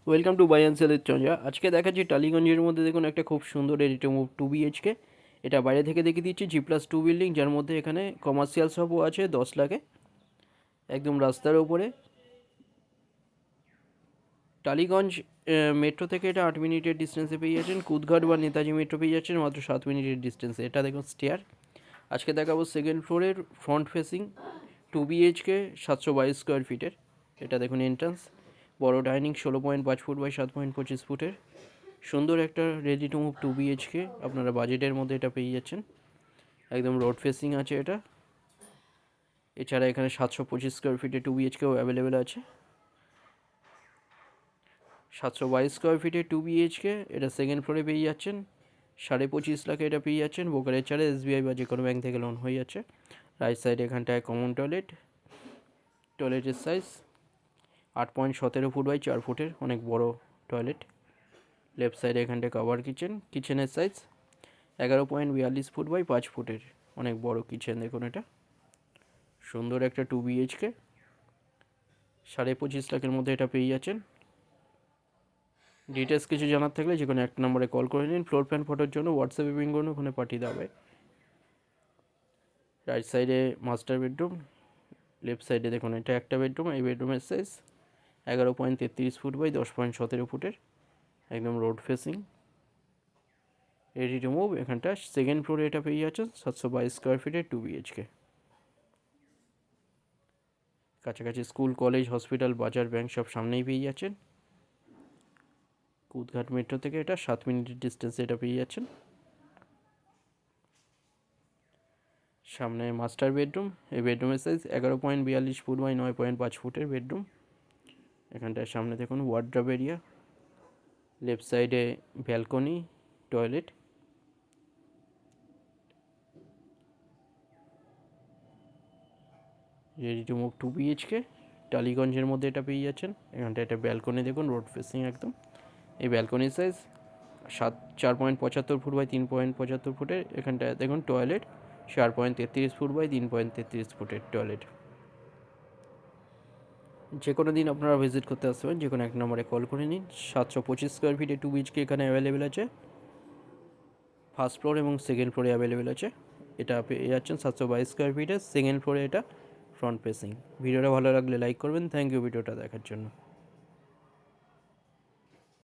Welcome to by and সেলের চঞ্জা। আজকে দেখাচ্ছি টালিগঞ্জের মধ্যে দেখুন একটা খুব সুন্দর রেডি টু মুভ 2 BHK। এটা বাইরে থেকে দেখিয়ে দিচ্ছি G+2 বিল্ডিং, যার মধ্যে এখানে কমার্শিয়াল শপও আছে 10 লাখে, একদম রাস্তার ওপরে। টালিগঞ্জ মেট্রো থেকে এটা 8 মিনিটের ডিস্টেন্সে পেয়ে যাচ্ছেন। কুদঘাট বা নেতাজি মেট্রো পেয়ে যাচ্ছেন মাত্র 7 মিনিটের ডিস্টেন্সে। এটা দেখুন স্টেয়ার। আজকে দেখাবো সেকেন্ড ফ্লোরের ফ্রন্ট ফেসিং 2 BHK 722 স্কোয়ার ফিটের। এটা দেখুন এন্ট্রান্স, বড় ডাইনিং 16.5 ফুট বাই 7.25 ফুটের। সুন্দর একটা রেডি টু মুভ 2 BHK, আপনারা বাজেটের মধ্যে এটা পেয়ে যাচ্ছেন। একদম রোড ফেসিং আছে এটা। এছাড়া এখানে 725 স্কোয়ার ফিটে 2 BHKও অ্যাভেলেবেল আছে। 722 স্কোয়ার ফিটে 2 BHK এটা সেকেন্ড ফ্লোরে পেয়ে যাচ্ছেন। 25.5 লাখে এটা পেয়ে যাচ্ছেন। ব্রোকারেজ ছাড়া SBI বা যে কোনো ব্যাঙ্ক থেকে লোন হয়ে যাচ্ছে। রাইট সাইডে এখানটায় কমন টয়লেট, টয়লেটের সাইজ 8.17 ফুট বাই 4 ফুটের, অনেক বড় টয়লেট। লেফট সাইডে এখানটায় কভার কিচেন, কিচেনের সাইজ 11.42 ফুট বাই 5 ফুটের, অনেক বড় কিচেন। দেখুন এটা সুন্দর একটা 2 BHK, 25.5 লাখের মধ্যে এটা পেয়ে যাচ্ছেন। ডিটেলস কিছু জানার থাকলে যে কোনো একটা নম্বরে কল করে নিন। ফ্লোর প্ল্যান ফটোর জন্য হোয়াটসঅ্যাপে পিং করুন, ওখানে পাঠিয়ে দেওয়া হবে। রাইট সাইডে মাস্টার বেডরুম, লেফট সাইডে দেখুন এটা একটা বেডরুম। এই বেডরুমের সাইজ 11.33 ফুট বাই 10.17 ফুটের, একদম road facing, ready to move. এখানটা সেকেন্ড ফ্লোরে এটা পেয়ে যাচ্ছেন 722 স্কোয়ার ফিটের 2 BHK। কাছাকাছি স্কুল, কলেজ, হসপিটাল, বাজার, ব্যাংক সব সামনেই পেয়ে যাচ্ছেন। কুদঘাট মেট্রো থেকে এটা 7 মিনিটের ডিস্টেন্সে এটা পেয়ে যাচ্ছেন। সামনে মাস্টার বেডরুম, এই বেডরুমের সাইজ 11.42 ফুট বাই 9.5 ফুটের বেডরুম। এখানটায় সামনে দেখুন ওয়ার্ড্রব এরিয়া, লেফট সাইডে balcony, toilet. Ready to move 2 BHK, টালিগঞ্জের মধ্যে এটা পেয়ে যাচ্ছেন। এখানটা একটা ব্যালকনি দেখুন, রোড ফেসিং একদম। এই ব্যালকনির সাইজ 4.75 ফুট বাই 3.75 ফুটের। এখানটায় দেখুন টয়লেট 4.33 ফুট বাই 3.33 ফুটের টয়লেট। যে কোনো দিন আপনারা ভিজিট করতে আসবেন, যে কোনো এক নম্বরে কল করে নিন। 725 স্কোয়ার ফিটে 2 BHK এখানে অ্যাভেলেবেল আছে। ফার্স্ট ফ্লোর এবং সেকেন্ড ফ্লোরে অ্যাভেলেবেল আছে। এটা পেয়ে যাচ্ছেন 722 স্কোয়ার ফিটে, সেকেন্ড ফ্লোরে এটা ফ্রন্ট ফেসিং। ভিডিওটা ভালো লাগলে লাইক করবেন। থ্যাংক ইউ ভিডিওটা দেখার জন্য।